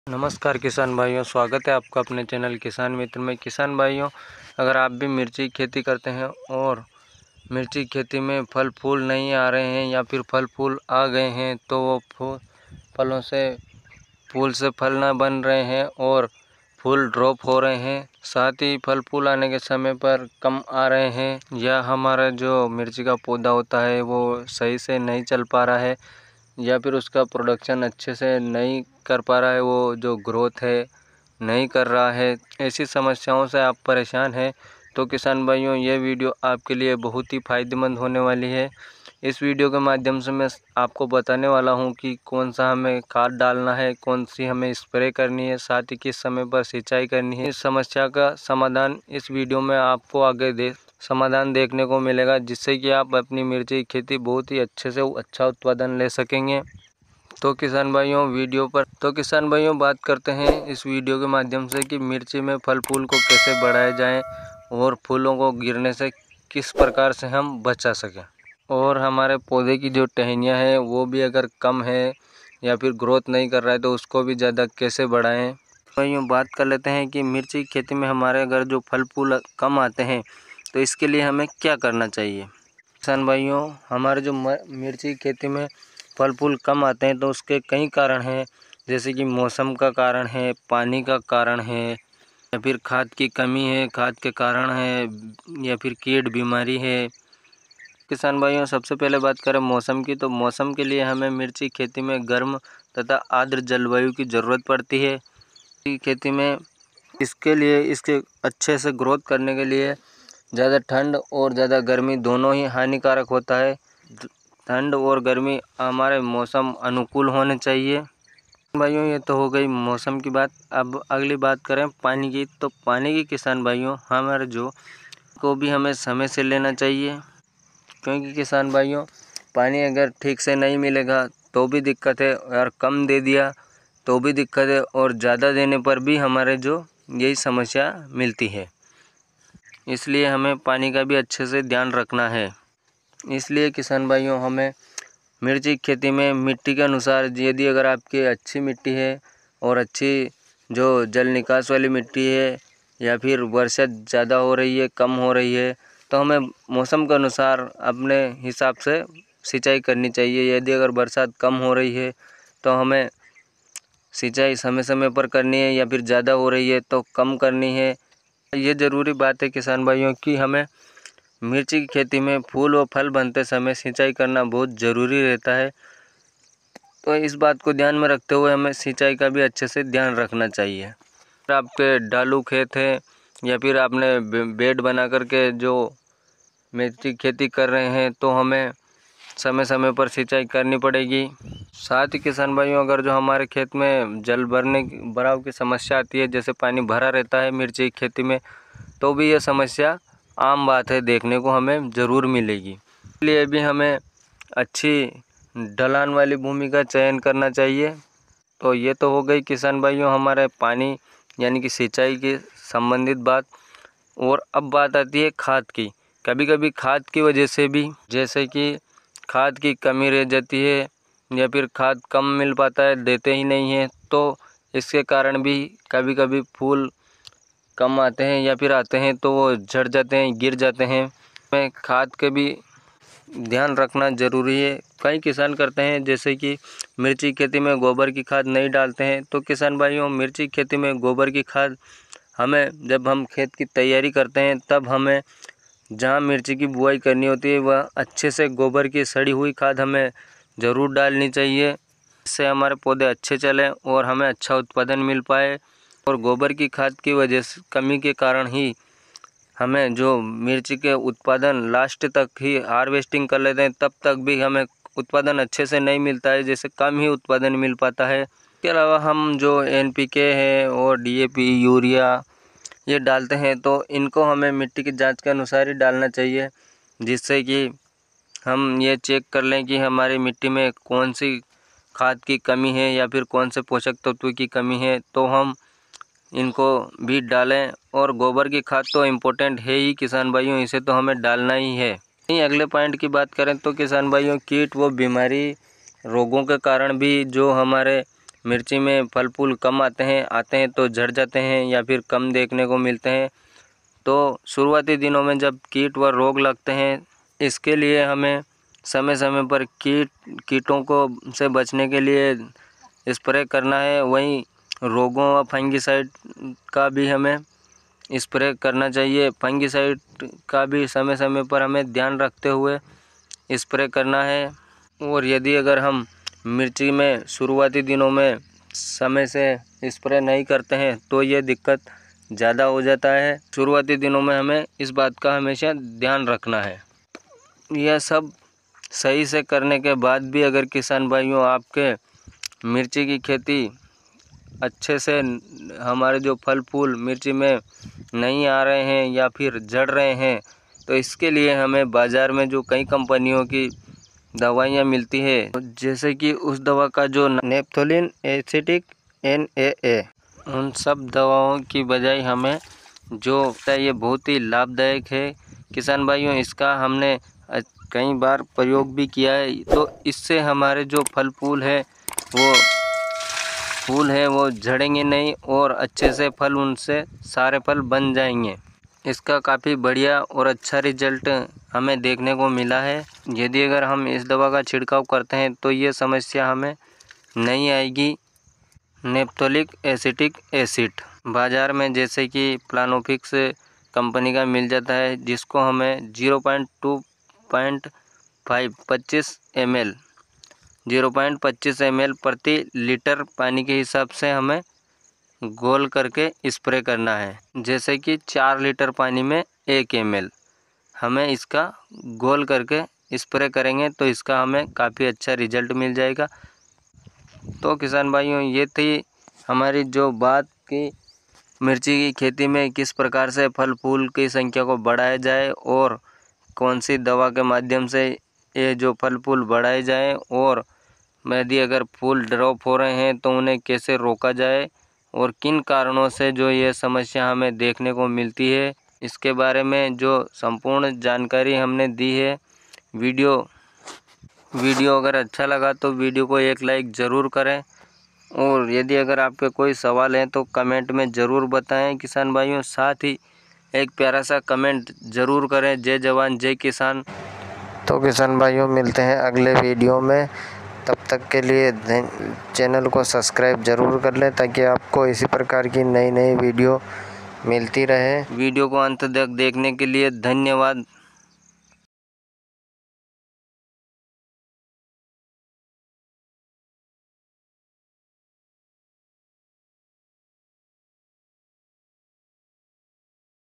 नमस्कार किसान भाइयों, स्वागत है आपका अपने चैनल किसान मित्र में। किसान भाइयों, अगर आप भी मिर्ची की खेती करते हैं और मिर्ची की खेती में फल फूल नहीं आ रहे हैं या फिर फल फूल आ गए हैं तो वो फूल से फल ना बन रहे हैं और फूल ड्रॉप हो रहे हैं, साथ ही फल फूल आने के समय पर कम आ रहे हैं, या हमारा जो मिर्ची का पौधा होता है वो सही से नहीं चल पा रहा है या फिर उसका प्रोडक्शन अच्छे से नहीं कर पा रहा है, वो जो ग्रोथ है नहीं कर रहा है, ऐसी समस्याओं से आप परेशान हैं तो किसान भाइयों ये वीडियो आपके लिए बहुत ही फ़ायदेमंद होने वाली है। इस वीडियो के माध्यम से मैं आपको बताने वाला हूं कि कौन सा हमें खाद डालना है, कौन सी हमें स्प्रे करनी है, साथ ही किस समय पर सिंचाई करनी है। इस समस्या का समाधान इस वीडियो में आपको आगे समाधान देखने को मिलेगा, जिससे कि आप अपनी मिर्ची की खेती बहुत ही अच्छे से अच्छा उत्पादन ले सकेंगे। तो किसान भाइयों बात करते हैं इस वीडियो के माध्यम से कि मिर्ची में फल फूल को कैसे बढ़ाया जाए और फूलों को गिरने से किस प्रकार से हम बचा सकें, और हमारे पौधे की जो टहनियाँ हैं वो भी अगर कम है या फिर ग्रोथ नहीं कर रहा है तो उसको भी ज़्यादा कैसे बढ़ाएं। भाइयों बात कर लेते हैं कि मिर्ची की खेती में हमारे अगर जो फल फूल कम आते हैं तो इसके लिए हमें क्या करना चाहिए। किसान भाइयों, हमारे जो मिर्ची की खेती में फल फूल कम आते हैं तो उसके कई कारण हैं, जैसे कि मौसम का कारण है, पानी का कारण है, या फिर खाद की कमी है, खाद के कारण है, या फिर कीट बीमारी है। किसान भाइयों सबसे पहले बात करें मौसम की, तो मौसम के लिए हमें मिर्ची खेती में गर्म तथा आर्द्र जलवायु की ज़रूरत पड़ती है। खेती में इसके लिए इसके अच्छे से ग्रोथ करने के लिए ज़्यादा ठंड और ज़्यादा गर्मी दोनों ही हानिकारक होता है। ठंड और गर्मी हमारे मौसम अनुकूल होने चाहिए। भाइयों ये तो हो गई मौसम की बात। अब अगली बात करें पानी की, तो पानी की किसान भाइयों हमारे जो को भी हमें समय से लेना चाहिए, क्योंकि किसान भाइयों पानी अगर ठीक से नहीं मिलेगा तो भी दिक्कत है, और कम दे दिया तो भी दिक्कत है, और ज़्यादा देने पर भी हमारे जो यही समस्या मिलती है। इसलिए हमें पानी का भी अच्छे से ध्यान रखना है। इसलिए किसान भाइयों हमें मिर्ची की खेती में मिट्टी के अनुसार, यदि अगर आपकी अच्छी मिट्टी है और अच्छी जो जल निकास वाली मिट्टी है, या फिर वर्षा ज़्यादा हो रही है कम हो रही है, तो हमें मौसम के अनुसार अपने हिसाब से सिंचाई करनी चाहिए। यदि अगर बरसात कम हो रही है तो हमें सिंचाई समय समय पर करनी है, या फिर ज़्यादा हो रही है तो कम करनी है। ये ज़रूरी बात है किसान भाइयों कि हमें मिर्ची की खेती में फूल व फल बनते समय सिंचाई करना बहुत ज़रूरी रहता है। तो इस बात को ध्यान में रखते हुए हमें सिंचाई का भी अच्छे से ध्यान रखना चाहिए। अगर आपके ढालू खेत है या फिर आपने बेड बना करके जो मिर्ची की खेती कर रहे हैं तो हमें समय समय पर सिंचाई करनी पड़ेगी। साथ ही किसान भाइयों अगर जो हमारे खेत में भराव की समस्या आती है, जैसे पानी भरा रहता है मिर्ची की खेती में, तो भी यह समस्या आम बात है, देखने को हमें ज़रूर मिलेगी। इसलिए भी हमें अच्छी ढलान वाली भूमि का चयन करना चाहिए। तो ये तो हो गई किसान भाइयों हमारे पानी यानी कि सिंचाई की संबंधित बात। और अब बात आती है खाद की। कभी कभी खाद की वजह से भी, जैसे कि खाद की कमी रह जाती है या फिर खाद कम मिल पाता है, देते ही नहीं हैं, तो इसके कारण भी कभी कभी फूल कम आते हैं, या फिर आते हैं तो वो झड़ जाते हैं, गिर जाते हैं। हमें खाद के भी ध्यान रखना ज़रूरी है। कई किसान करते हैं जैसे कि मिर्ची खेती में गोबर की खाद नहीं डालते हैं। तो किसान भाइयों मिर्ची खेती में गोबर की खाद हमें, जब हम खेत की तैयारी करते हैं तब हमें जहाँ मिर्ची की बुआई करनी होती है वह अच्छे से गोबर की सड़ी हुई खाद हमें ज़रूर डालनी चाहिए, इससे हमारे पौधे अच्छे चलें और हमें अच्छा उत्पादन मिल पाए। और गोबर की खाद की वजह से कमी के कारण ही हमें जो मिर्ची के उत्पादन लास्ट तक ही हार्वेस्टिंग कर लेते हैं तब तक भी हमें उत्पादन अच्छे से नहीं मिलता है, जैसे कम ही उत्पादन मिल पाता है। इसके अलावा हम जो NPK है और DAP यूरिया ये डालते हैं तो इनको हमें मिट्टी की जांच के अनुसार ही डालना चाहिए, जिससे कि हम ये चेक कर लें कि हमारी मिट्टी में कौन सी खाद की कमी है या फिर कौन से पोषक तत्व की कमी है, तो हम इनको भी डालें। और गोबर की खाद तो इम्पोर्टेंट है ही किसान भाइयों, इसे तो हमें डालना ही है। अगले पॉइंट की बात करें तो किसान भाइयों कीट व बीमारी रोगों के कारण भी जो हमारे मिर्ची में फल फूल कम आते हैं तो झड़ जाते हैं या फिर कम देखने को मिलते हैं। तो शुरुआती दिनों में जब कीट व रोग लगते हैं, इसके लिए हमें समय समय पर कीटों को से बचने के लिए स्प्रे करना है। वहीं रोगों व फंगिसाइड का भी हमें स्प्रे करना चाहिए। फंगिसाइड का भी समय समय पर हमें ध्यान रखते हुए स्प्रे करना है। और यदि अगर हम मिर्ची में शुरुआती दिनों में समय से स्प्रे नहीं करते हैं तो ये दिक्कत ज़्यादा हो जाता है। शुरुआती दिनों में हमें इस बात का हमेशा ध्यान रखना है। यह सब सही से करने के बाद भी अगर किसान भाइयों आपके मिर्ची की खेती अच्छे से हमारे जो फल फूल मिर्ची में नहीं आ रहे हैं या फिर झड़ रहे हैं, तो इसके लिए हमें बाज़ार में जो कई कंपनियों की दवाइयाँ मिलती है, जैसे कि उस दवा का जो नेप्थोलिन एसिटिक NAA, उन सब दवाओं की बजाय हमें जो ये बहुत ही लाभदायक है किसान भाइयों। इसका हमने कई बार प्रयोग भी किया है। तो इससे हमारे जो फल फूल है वो झड़ेंगे नहीं और अच्छे से फल उनसे सारे फल बन जाएंगे। इसका काफ़ी बढ़िया और अच्छा रिजल्ट हमें देखने को मिला है। यदि अगर हम इस दवा का छिड़काव करते हैं तो ये समस्या हमें नहीं आएगी। नेप्थोलिक एसिटिक एसिड बाज़ार में जैसे कि प्लानोफिक्स कंपनी का मिल जाता है, जिसको हमें 0.25 ml प्रति लीटर पानी के हिसाब से हमें घोल करके स्प्रे करना है। जैसे कि 4 लीटर पानी में 1 ml हमें इसका घोल करके स्प्रे करेंगे तो इसका हमें काफ़ी अच्छा रिजल्ट मिल जाएगा। तो किसान भाइयों, ये थी हमारी जो बात की मिर्ची की खेती में किस प्रकार से फल फूल की संख्या को बढ़ाया जाए और कौन सी दवा के माध्यम से ये जो फल फूल बढ़ाए जाएं, और यदि अगर फूल ड्रॉप हो रहे हैं तो उन्हें कैसे रोका जाए और किन कारणों से जो ये समस्या हमें देखने को मिलती है, इसके बारे में जो संपूर्ण जानकारी हमने दी है। वीडियो अगर अच्छा लगा तो वीडियो को एक लाइक ज़रूर करें, और यदि अगर आपके कोई सवाल हैं तो कमेंट में ज़रूर बताएं किसान भाइयों। साथ ही एक प्यारा सा कमेंट ज़रूर करें, जय जवान जय किसान। तो किसान भाइयों, मिलते हैं अगले वीडियो में। तब तक के लिए चैनल को सब्सक्राइब ज़रूर कर लें ताकि आपको इसी प्रकार की नई वीडियो मिलती रहे। वीडियो को अंत तक देखने के लिए धन्यवाद।